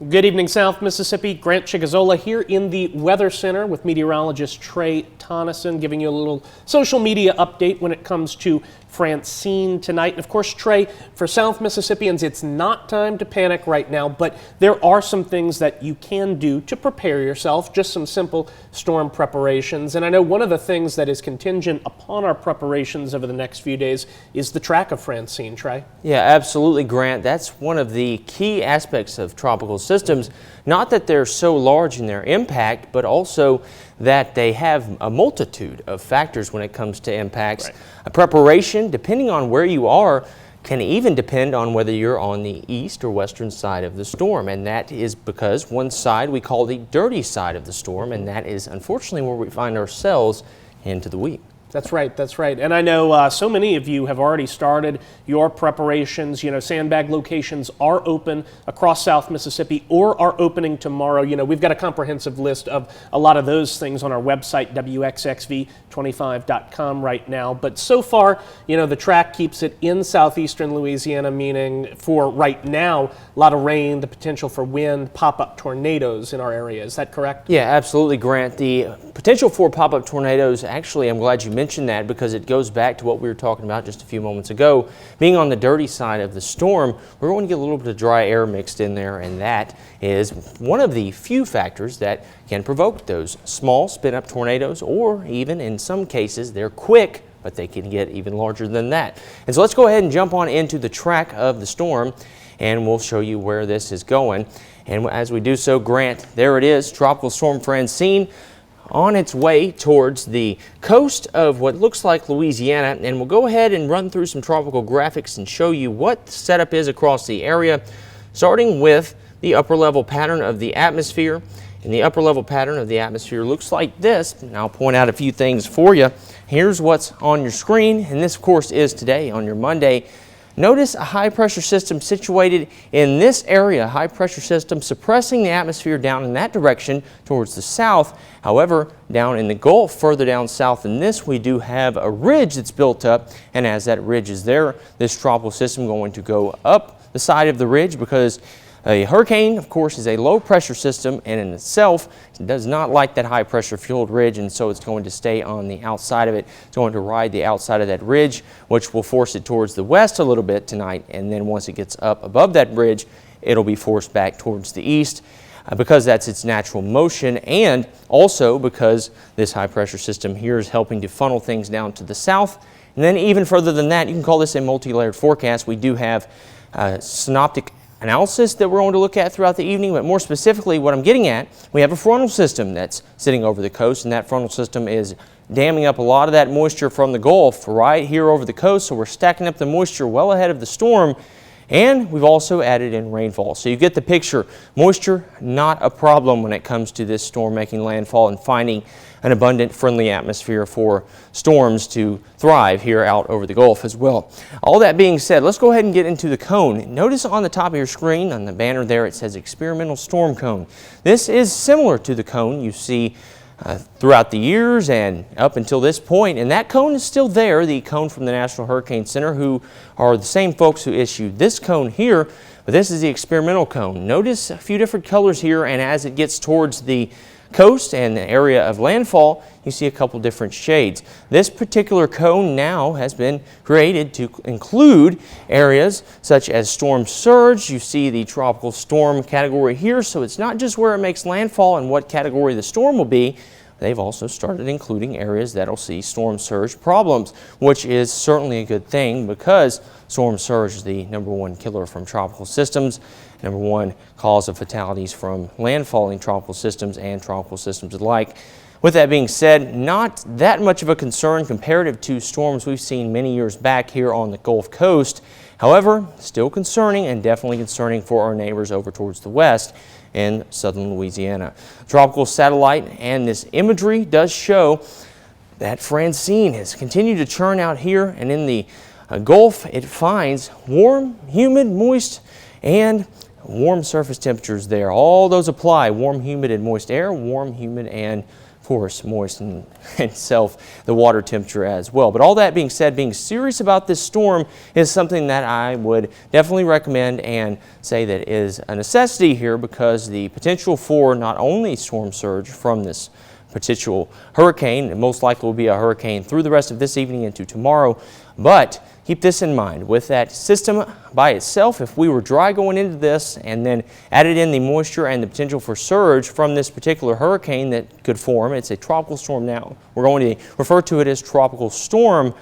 Good evening, South Mississippi. Grant Chighizola here in the Weather Center with meteorologist Trey Tonnessen, giving you a little social media update when it comes to Francine tonight. And of course, Trey, for South Mississippians, it's not time to panic right now, but there are some things that you can do to prepare yourself, just some simple storm preparations. And I know one of the things that is contingent upon our preparations over the next few days is the track of Francine, Trey. Yeah, absolutely, Grant. That's one of the key aspects of tropical systems. Not that they're so large in their impact, but also that they have a multitude of factors when it comes to impacts. Right. A preparation, depending on where you are, can even depend on whether you're on the east or western side of the storm. And that is because one side we call the dirty side of the storm, and that is unfortunately where we find ourselves into the week. That's right, that's right. And I know so many of you have already started your preparations. You know, sandbag locations are open across South Mississippi or are opening tomorrow. You know, we've got a comprehensive list of a lot of those things on our website, wxxv25.com right now. But so far, you know, the track keeps it in southeastern Louisiana, meaning for right now, a lot of rain, the potential for wind, pop-up tornadoes in our area. Is that correct? Yeah, absolutely, Grant. The potential for pop-up tornadoes, actually, I'm glad you mentioned that because it goes back to what we were talking about just a few moments ago. Being on the dirty side of the storm, we're going to get a little bit of dry air mixed in there, and that is one of the few factors that can provoke those small spin-up tornadoes, or even in some cases they're quick, but they can get even larger than that. And so let's go ahead and jump on into the track of the storm, and we'll show you where this is going. And as we do so, Grant, there it is, Tropical Storm Francine, on its way towards the coast of what looks like Louisiana, and we'll go ahead and run through some tropical graphics and show you what the setup is across the area, starting with the upper level pattern of the atmosphere. And the upper level pattern of the atmosphere looks like this, and I'll point out a few things for you. Here's what's on your screen, and this of course is today on your Monday. Notice a high pressure system situated in this area, high pressure system suppressing the atmosphere down in that direction towards the south. However, down in the Gulf, further down south than this, we do have a ridge that's built up, and as that ridge is there, this tropical system going to go up the side of the ridge because a hurricane, of course, is a low pressure system, and in itself it does not like that high pressure fueled ridge, and so it's going to stay on the outside of it. It's going to ride the outside of that ridge, which will force it towards the west a little bit tonight, and then once it gets up above that bridge, it'll be forced back towards the east because that's its natural motion, and also because this high pressure system here is helping to funnel things down to the south. And then even further than that, you can call this a multi-layered forecast. We do have synoptic analysis that we're going to look at throughout the evening, but more specifically what I'm getting at, we have a frontal system that's sitting over the coast, and that frontal system is damming up a lot of that moisture from the Gulf right here over the coast, so we're stacking up the moisture well ahead of the storm, and we've also added in rainfall. So you get the picture. Moisture, not a problem when it comes to this storm making landfall and finding an abundant, friendly atmosphere for storms to thrive here out over the Gulf as well. All that being said, let's go ahead and get into the cone. Notice on the top of your screen, on the banner there, it says experimental storm cone. This is similar to the cone you see throughout the years and up until this point, and that cone is still there, the cone from the National Hurricane Center, who are the same folks who issued this cone here, but this is the experimental cone. Notice a few different colors here, and as it gets towards the coast and the area of landfall, you see a couple different shades. This particular cone now has been created to include areas such as storm surge. You see the tropical storm category here, so it's not just where it makes landfall and what category the storm will be. They've also started including areas that'll see storm surge problems, which is certainly a good thing because storm surge is the #1 killer from tropical systems, #1 cause of fatalities from landfalling tropical systems and tropical systems alike. With that being said, not that much of a concern comparative to storms we've seen many years back here on the Gulf Coast. However, still concerning, and definitely concerning for our neighbors over towards the west in southern Louisiana. Tropical satellite and this imagery does show that Francine has continued to churn out here, and in the Gulf it finds warm, humid, moist, and warm surface temperatures there. All those apply: warm, humid, and moist air, warm, humid, and of course, moisten itself the water temperature as well. But all that being said, being serious about this storm is something that I would definitely recommend and say that is a necessity here, because the potential for not only storm surge from this potential hurricane, it most likely will be a hurricane through the rest of this evening into tomorrow, but keep this in mind. With that system by itself, if we were dry going into this and then added in the moisture and the potential for surge from this particular hurricane that could form, it's a tropical storm now. We're going to refer to it as Tropical Storm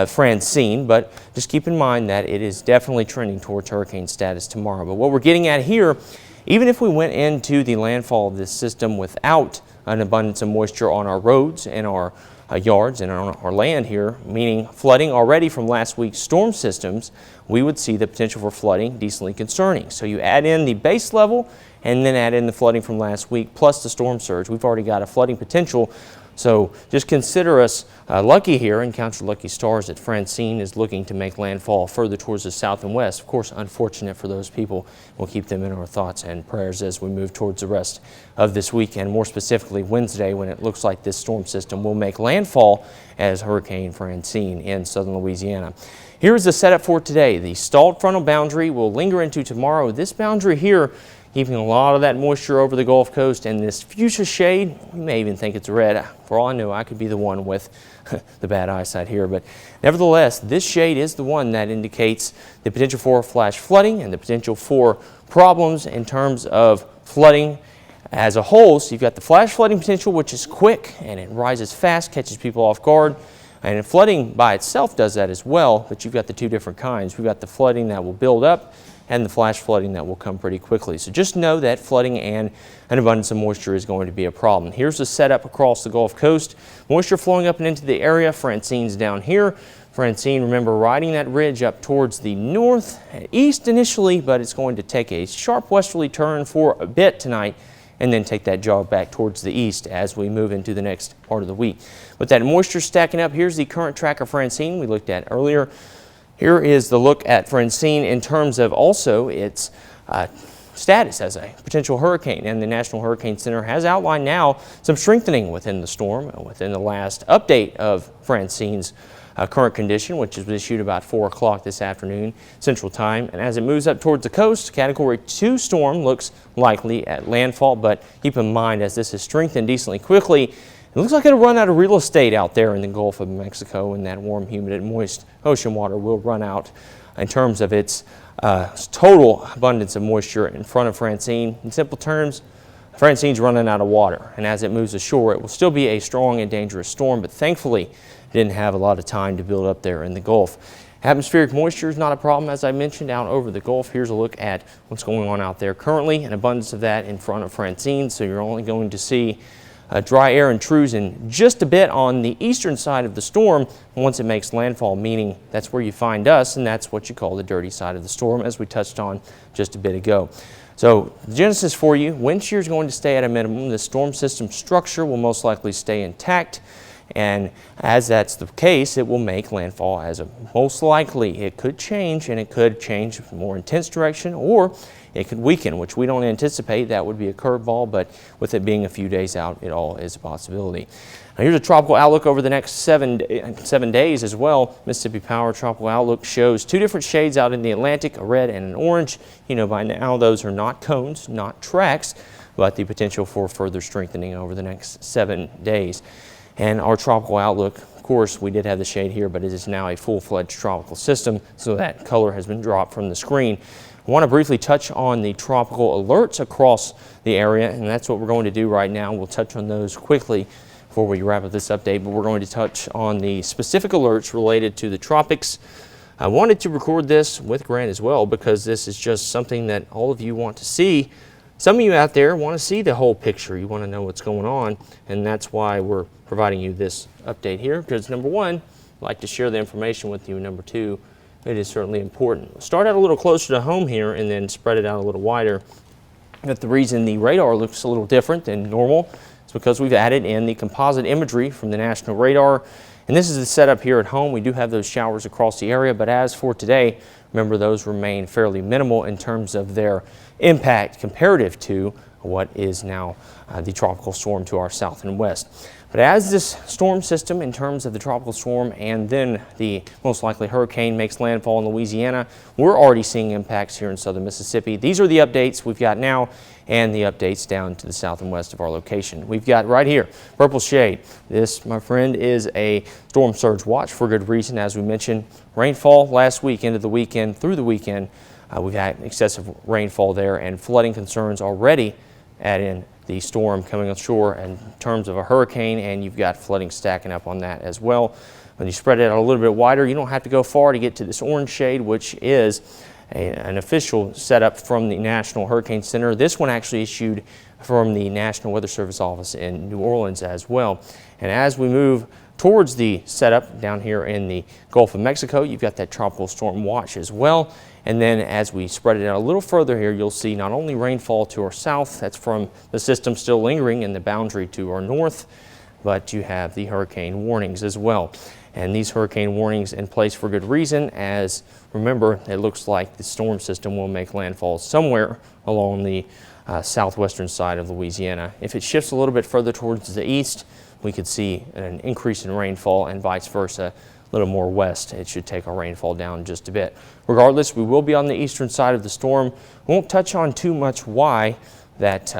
Francine, but just keep in mind that it is definitely trending towards hurricane status tomorrow. But what we're getting at here, even if we went into the landfall of this system without an abundance of moisture on our roads and our yards and on our land here, meaning flooding already from last week's storm systems, we would see the potential for flooding decently concerning. So you add in the base level and then add in the flooding from last week plus the storm surge. We've already got a flooding potential. So just consider us lucky here and count your lucky stars that Francine is looking to make landfall further towards the south and west. Of course, unfortunate for those people. We'll keep them in our thoughts and prayers as we move towards the rest of this weekend, more specifically Wednesday, when it looks like this storm system will make landfall as Hurricane Francine in southern Louisiana. Here is the setup for today. The stalled frontal boundary will linger into tomorrow. This boundary here keeping a lot of that moisture over the Gulf Coast, and this fuchsia shade, you may even think it's red. For all I know, I could be the one with the bad eyesight here, but nevertheless, this shade is the one that indicates the potential for flash flooding and the potential for problems in terms of flooding as a whole. So you've got the flash flooding potential, which is quick and it rises fast, catches people off guard. And flooding by itself does that as well, but you've got the two different kinds. We've got the flooding that will build up and the flash flooding that will come pretty quickly. So just know that flooding and an abundance of moisture is going to be a problem. Here's the setup across the Gulf Coast. Moisture flowing up and into the area. Francine's down here. Francine, remember, riding that ridge up towards the northeast initially, but it's going to take a sharp westerly turn for a bit tonight and then take that jog back towards the east as we move into the next part of the week. With that moisture stacking up, here's the current track of Francine we looked at earlier. Here is the look at Francine in terms of also its status as a potential hurricane. And the National Hurricane Center has outlined now some strengthening within the storm within the last update of Francine's current condition, which was issued about 4 o'clock this afternoon Central Time. And as it moves up towards the coast, Category 2 storm looks likely at landfall. But keep in mind, as this has strengthened decently quickly, it looks like it'll run out of real estate out there in the Gulf of Mexico, and that warm, humid, and moist ocean water will run out in terms of its total abundance of moisture in front of Francine. In simple terms, Francine's running out of water, and as it moves ashore, it will still be a strong and dangerous storm, but thankfully, it didn't have a lot of time to build up there in the Gulf. Atmospheric moisture is not a problem, as I mentioned, out over the Gulf. Here's a look at what's going on out there currently, an abundance of that in front of Francine, so you're only going to see dry air intrusion just a bit on the eastern side of the storm once it makes landfall, meaning that's where you find us, and that's what you call the dirty side of the storm, as we touched on just a bit ago. So the genesis for you, wind shear is going to stay at a minimum. The storm system structure will most likely stay intact, and as that's the case, it will make landfall as a most likely. It could change, and it could change more intense direction, or it could weaken, which we don't anticipate. That would be a curveball, but with it being a few days out, it all is a possibility. Now here's a tropical outlook over the next 7 days as well. Mississippi Power Tropical Outlook shows 2 different shades out in the Atlantic, a red and an orange. You know by now those are not cones, not tracks, but the potential for further strengthening over the next 7 days. And our tropical outlook, of course, we did have the shade here, but it is now a full-fledged tropical system, so that color has been dropped from the screen. I want to briefly touch on the tropical alerts across the area, and that's what we're going to do right now. We'll touch on those quickly before we wrap up this update, but we're going to touch on the specific alerts related to the tropics. I wanted to record this with Grant as well because this is just something that all of you want to see. Some of you out there want to see the whole picture. You want to know what's going on, and that's why we're providing you this update here, because number one, I'd like to share the information with you, and number two, it is certainly important. We'll start out a little closer to home here and then spread it out a little wider. But the reason the radar looks a little different than normal is because we've added in the composite imagery from the National Radar. And this is the setup here at home. We do have those showers across the area, but as for today, remember those remain fairly minimal in terms of their impact comparative to what is now the tropical storm to our south and west. But as this storm system, in terms of the tropical storm and then the most likely hurricane, makes landfall in Louisiana, we're already seeing impacts here in southern Mississippi. These are the updates we've got now and the updates down to the south and west of our location. We've got right here, purple shade. This, my friend, is a storm surge watch for good reason. As we mentioned, rainfall last week into the weekend, through the weekend, we've had excessive rainfall there and flooding concerns already. Add in the storm coming ashore in terms of a hurricane, and you've got flooding stacking up on that as well. When you spread it out a little bit wider, you don't have to go far to get to this orange shade, which is an official setup from the National Hurricane Center. This one actually issued from the National Weather Service office in New Orleans as well. And as we move towards the setup down here in the Gulf of Mexico, you've got that tropical storm watch as well. And then as we spread it out a little further here, you'll see not only rainfall to our south, that's from the system still lingering in the boundary to our north, but you have the hurricane warnings as well. And these hurricane warnings in place for good reason, as remember, it looks like the storm system will make landfall somewhere along the southwestern side of Louisiana. If it shifts a little bit further towards the east, we could see an increase in rainfall, and vice versa. A little more west, it should take our rainfall down just a bit. Regardless, we will be on the eastern side of the storm. Won't touch on too much why that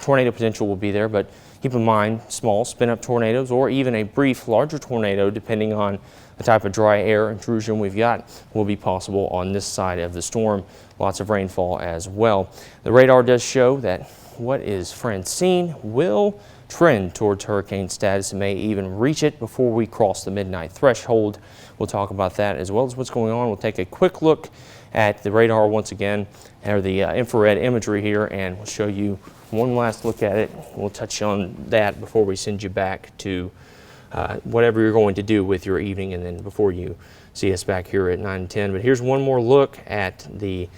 tornado potential will be there, but keep in mind small spin-up tornadoes or even a brief larger tornado, depending on the type of dry air intrusion we've got, will be possible on this side of the storm. Lots of rainfall as well. The radar does show that what is Francine will trend towards hurricane status and may even reach it before we cross the midnight threshold. We'll talk about that as well as what's going on. We'll take a quick look at the radar once again, or the infrared imagery here, and we'll show you one last look at it. We'll touch on that before we send you back to whatever you're going to do with your evening, and then before you see us back here at 9 and 10. But here's one more look at the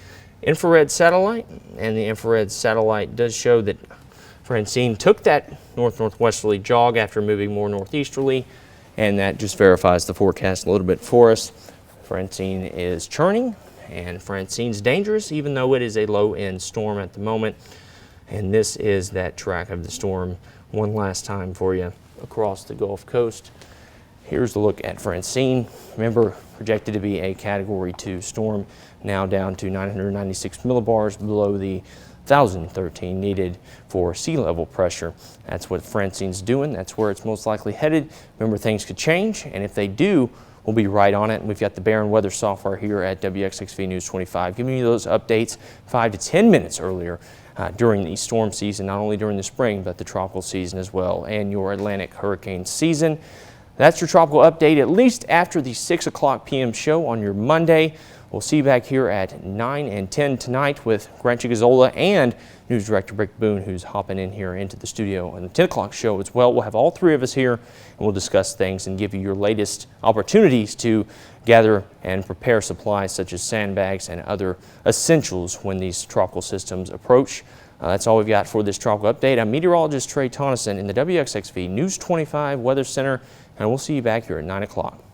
infrared satellite, and the infrared satellite does show that Francine took that north-northwesterly jog after moving more northeasterly, and that just verifies the forecast a little bit for us. Francine is churning, and Francine's dangerous, even though it is a low-end storm at the moment. And this is that track of the storm one last time for you across the Gulf Coast. Here's a look at Francine. Remember, projected to be a Category 2 storm, now down to 996 millibars below the 1,013 needed for sea level pressure. That's what Francine's doing. That's where it's most likely headed. Remember, things could change, and if they do, we'll be right on it. We've got the Barron weather software here at WXXV News 25, giving you those updates 5 to 10 minutes earlier during the storm season, not only during the spring, but the tropical season as well, and your Atlantic hurricane season. That's your tropical update, at least after the 6 o'clock p.m. show on your Monday. We'll see you back here at 9 and 10 tonight with Grant Chighizola and News Director Rick Boone, who's hopping in here into the studio on the 10 o'clock show as well. We'll have all three of us here, and we'll discuss things and give you your latest opportunities to gather and prepare supplies such as sandbags and other essentials when these tropical systems approach. That's all we've got for this tropical update. I'm meteorologist Trey Tonnessen in the WXXV News 25 Weather Center, and we'll see you back here at 9 o'clock.